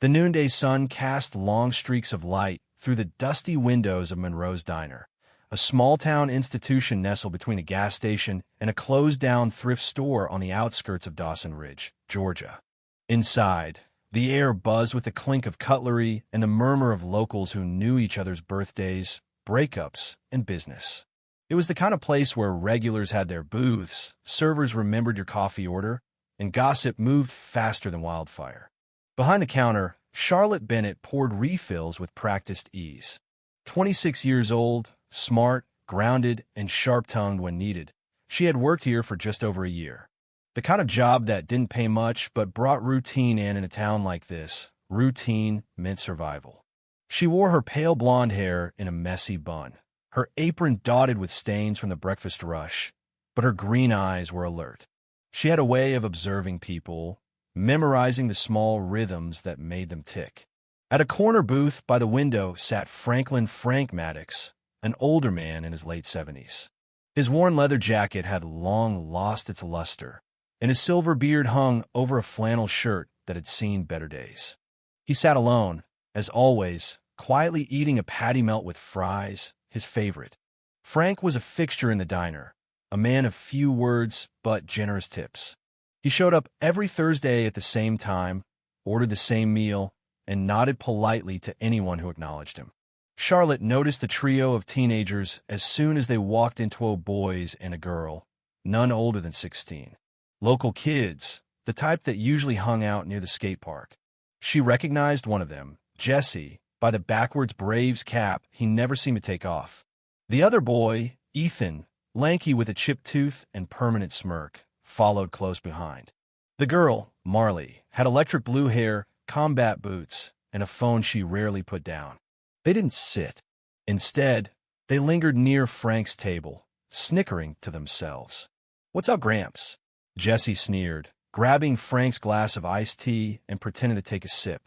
The noonday sun cast long streaks of light through the dusty windows of Monroe's Diner, a small-town institution nestled between a gas station and a closed-down thrift store on the outskirts of Dawson Ridge, Georgia. Inside, the air buzzed with the clink of cutlery and the murmur of locals who knew each other's birthdays, breakups, and business. It was the kind of place where regulars had their booths, servers remembered your coffee order, and gossip moved faster than wildfire. Behind the counter, Charlotte Bennett poured refills with practiced ease. 26 years old, smart, grounded, and sharp-tongued when needed, she had worked here for just over a year. The kind of job that didn't pay much but brought routine in a town like this. Routine meant survival. She wore her pale blonde hair in a messy bun, her apron dotted with stains from the breakfast rush, but her green eyes were alert. She had a way of observing people, memorizing the small rhythms that made them tick. At a corner booth by the window sat Franklin "Frank" Maddox, an older man in his late 70s. His worn leather jacket had long lost its luster, and his silver beard hung over a flannel shirt that had seen better days. He sat alone, as always, quietly eating a patty melt with fries, his favorite. Frank was a fixture in the diner, a man of few words but generous tips. He showed up every Thursday at the same time, ordered the same meal, and nodded politely to anyone who acknowledged him. Charlotte noticed the trio of teenagers as soon as they walked into a boys and a girl, none older than 16. Local kids, the type that usually hung out near the skate park. She recognized one of them, Jesse, by the backwards Braves cap he never seemed to take off. The other boy, Ethan, lanky with a chipped tooth and permanent smirk, followed close behind. The girl, Marley, had electric blue hair, combat boots, and a phone she rarely put down. They didn't sit. Instead, they lingered near Frank's table, snickering to themselves. "What's up, Gramps?" Jesse sneered, grabbing Frank's glass of iced tea and pretending to take a sip.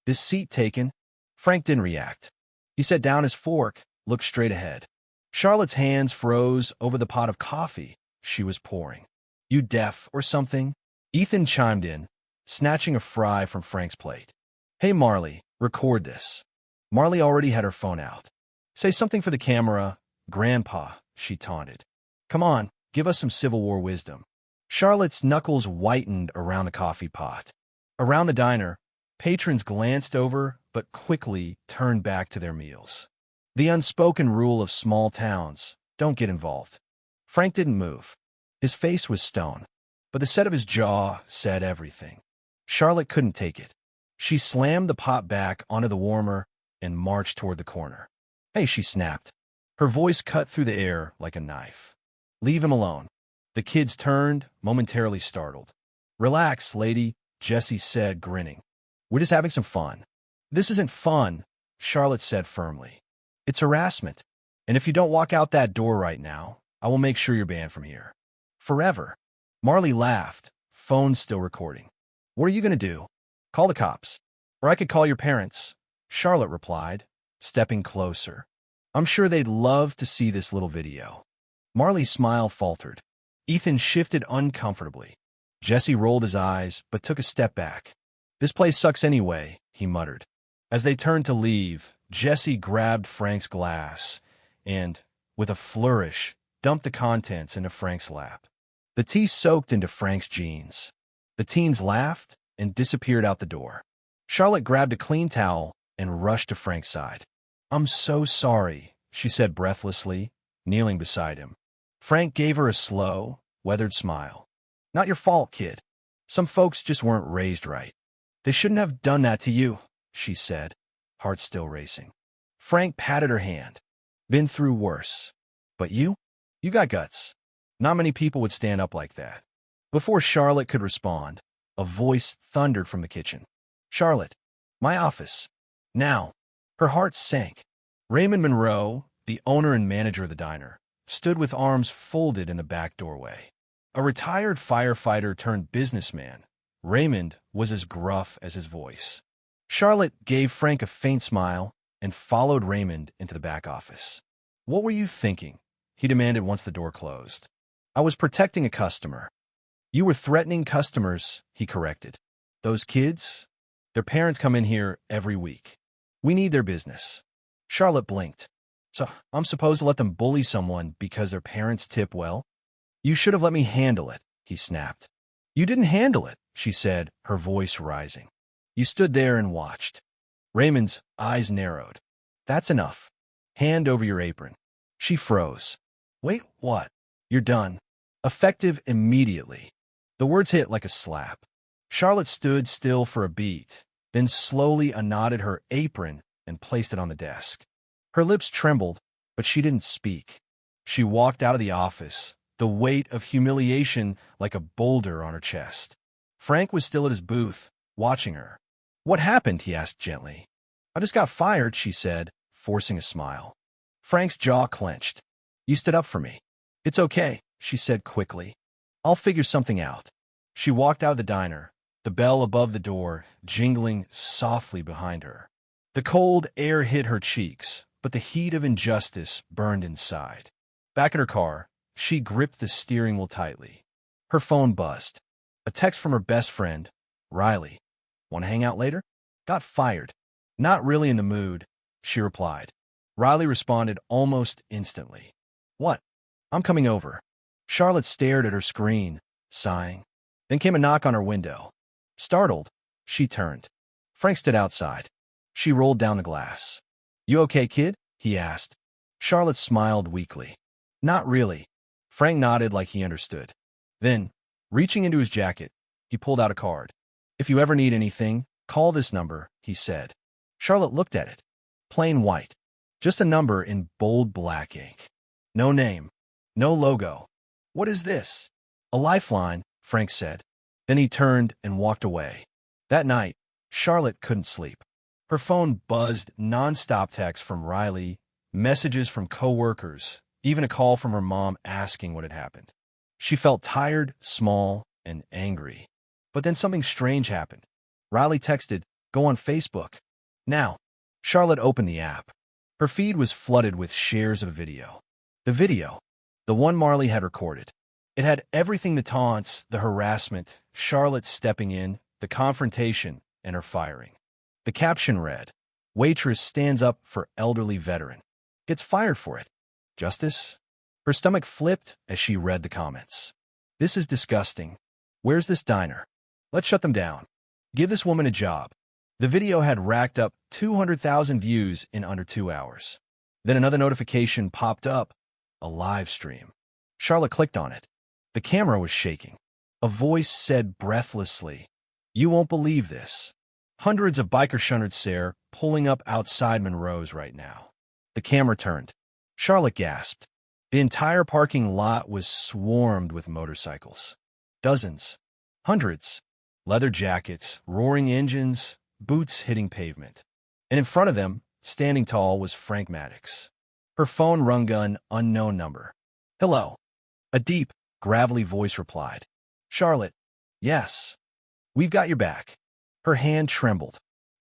"This seat taken?" Frank didn't react. He set down his fork, looked straight ahead. Charlotte's hands froze over the pot of coffee she was pouring. "You deaf or something?" Ethan chimed in, snatching a fry from Frank's plate. "Hey, Marley, record this." Marley already had her phone out. "Say something for the camera, Grandpa," she taunted. "Come on, give us some Civil War wisdom." Charlotte's knuckles whitened around the coffee pot. Around the diner, patrons glanced over but quickly turned back to their meals. The unspoken rule of small towns, don't get involved. Frank didn't move. His face was stone, but the set of his jaw said everything. Charlotte couldn't take it. She slammed the pot back onto the warmer and marched toward the corner. "Hey," she snapped. Her voice cut through the air like a knife. "Leave him alone." The kids turned, momentarily startled. "Relax, lady," Jesse said, grinning. "We're just having some fun." "This isn't fun," Charlotte said firmly. "It's harassment. And if you don't walk out that door right now, I will make sure you're banned from here. Forever." Marley laughed, phone still recording. "What are you going to do? Call the cops. Or I could call your parents," Charlotte replied, stepping closer. "I'm sure they'd love to see this little video." Marley's smile faltered. Ethan shifted uncomfortably. Jesse rolled his eyes, but took a step back. "This place sucks anyway," he muttered. As they turned to leave, Jesse grabbed Frank's glass and, with a flourish, dumped the contents into Frank's lap. The tea soaked into Frank's jeans. The teens laughed and disappeared out the door. Charlotte grabbed a clean towel and rushed to Frank's side. "I'm so sorry," she said breathlessly, kneeling beside him. Frank gave her a slow, weathered smile. "Not your fault, kid. Some folks just weren't raised right. They shouldn't have done that to you," she said, heart still racing. Frank patted her hand. "Been through worse. But you got guts. Not many people would stand up like that." Before Charlotte could respond, a voice thundered from the kitchen. "Charlotte, my office. Now." Her heart sank. Raymond Monroe, the owner and manager of the diner, stood with arms folded in the back doorway. A retired firefighter turned businessman, Raymond was as gruff as his voice. Charlotte gave Frank a faint smile and followed Raymond into the back office. "What were you thinking?" he demanded once the door closed. "I was protecting a customer." "You were threatening customers," he corrected. "Those kids? Their parents come in here every week. We need their business. Charlotte blinked. So I'm supposed to let them bully someone because their parents tip well? You should have let me handle it, he snapped. You didn't handle it, she said, her voice rising. You stood there and watched. Raymond's eyes narrowed. That's enough. Hand over your apron. She froze. Wait, what? You're done. Effective immediately. The words hit like a slap. Charlotte stood still for a beat, then slowly unknotted her apron and placed it on the desk. Her lips trembled, but she didn't speak. She walked out of the office, the weight of humiliation like a boulder on her chest. Frank was still at his booth, watching her. What happened? He asked gently. I just got fired, she said, forcing a smile. Frank's jaw clenched. You stood up for me. It's okay, she said quickly. I'll figure something out. She walked out of the diner, the bell above the door jingling softly behind her. The cold air hit her cheeks, but the heat of injustice burned inside. Back in her car, she gripped the steering wheel tightly. Her phone buzzed. A text from her best friend, Riley. Want to hang out later? Got fired. Not really in the mood, she replied. Riley responded almost instantly. What? I'm coming over. Charlotte stared at her screen, sighing. Then came a knock on her window. Startled, she turned. Frank stood outside. She rolled down the glass. You okay, kid? He asked. Charlotte smiled weakly. Not really. Frank nodded like he understood. Then, reaching into his jacket, he pulled out a card. If you ever need anything, call this number, he said. Charlotte looked at it. Plain white. Just a number in bold black ink. No name. No logo. What is this? A lifeline, Frank said. Then he turned and walked away. That night, Charlotte couldn't sleep. Her phone buzzed non-stop texts from Riley, messages from coworkers, even a call from her mom asking what had happened. She felt tired, small, and angry. But then something strange happened. Riley texted, "Go on Facebook." Now, Charlotte opened the app. Her feed was flooded with shares of video. The video, the one Marley had recorded. It had everything: the taunts, the harassment, Charlotte stepping in, the confrontation, and her firing. The caption read, "Waitress stands up for elderly veteran. Gets fired for it. Justice?" Her stomach flipped as she read the comments. This is disgusting. Where's this diner? Let's shut them down. Give this woman a job. The video had racked up 200,000 views in under 2 hours. Then another notification popped up, a live stream. Charlotte clicked on it. The camera was shaking. A voice said breathlessly, "You won't believe this. Hundreds of biker shunners are pulling up outside Monroe's right now." The camera turned. Charlotte gasped. The entire parking lot was swarmed with motorcycles. Dozens. Hundreds. Leather jackets, roaring engines, boots hitting pavement. And in front of them, standing tall, was Frank Maddox. Her phone rung an unknown number. "Hello." A deep, gravelly voice replied. "Charlotte." "Yes. We've got your back." Her hand trembled.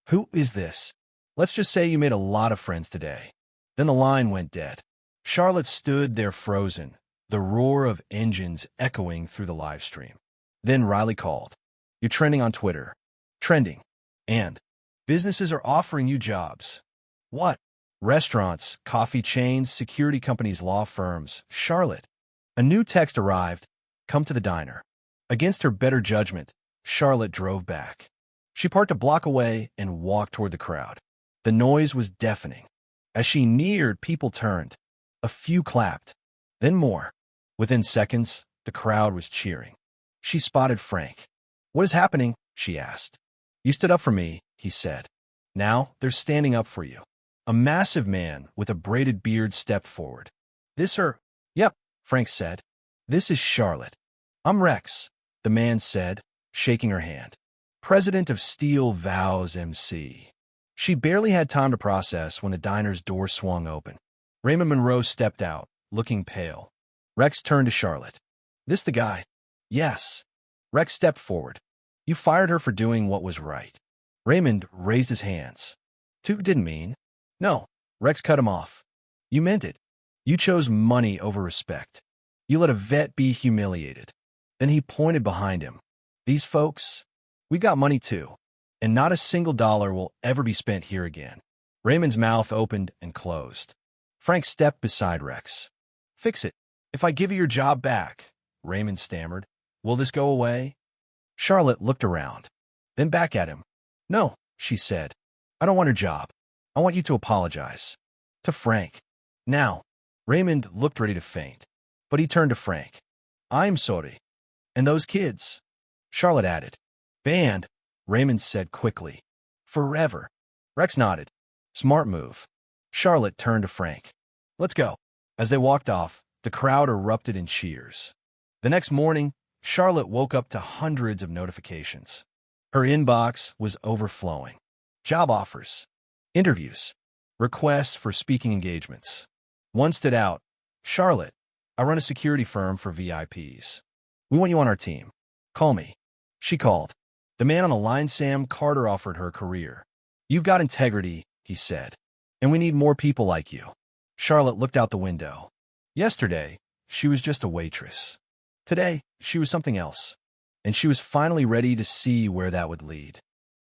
"Who is this?" "Let's just say you made a lot of friends today." Then the line went dead. Charlotte stood there frozen, the roar of engines echoing through the live stream. Then Riley called. "You're trending on Twitter." "Trending. And businesses are offering you jobs." "What?" "Restaurants, coffee chains, security companies, law firms." "Charlotte." A new text arrived. "Come to the diner." Against her better judgment, Charlotte drove back. She parked a block away and walked toward the crowd. The noise was deafening. As she neared, people turned. A few clapped, then more. Within seconds, the crowd was cheering. She spotted Frank. "What is happening?" she asked. "You stood up for me," he said. "Now they're standing up for you." A massive man with a braided beard stepped forward. "This her?" "Yep," Frank said. "This is Charlotte." "I'm Rex," the man said, shaking her hand. "President of Steel Vows MC." She barely had time to process when the diner's door swung open. Raymond Monroe stepped out, looking pale. Rex turned to Charlotte. "This the guy?" "Yes." Rex stepped forward. "You fired her for doing what was right." Raymond raised his hands. "Tu didn't mean." "No." Rex cut him off. "You meant it. You chose money over respect. You let a vet be humiliated." Then he pointed behind him. "These folks, we got money too. and not a single dollar will ever be spent here again. Raymond's mouth opened and closed. Frank stepped beside Rex. Fix it. If I give you your job back, Raymond stammered, will this go away? Charlotte looked around, then back at him. No, she said. I don't want her job. I want you to apologize. To Frank. Now. Raymond looked ready to faint, but he turned to Frank. I'm sorry. And those kids? Charlotte added. Banned, Raymond said quickly. Forever. Rex nodded. Smart move. Charlotte turned to Frank. Let's go. As they walked off, the crowd erupted in cheers. The next morning, Charlotte woke up to hundreds of notifications. Her inbox was overflowing. Job offers, interviews, requests for speaking engagements. One stood out. Charlotte, I run a security firm for VIPs. We want you on our team. Call me. She called. The man on the line, Sam Carter, offered her a career. You've got integrity, he said, and we need more people like you. Charlotte looked out the window. Yesterday, she was just a waitress. Today, she was something else, and she was finally ready to see where that would lead.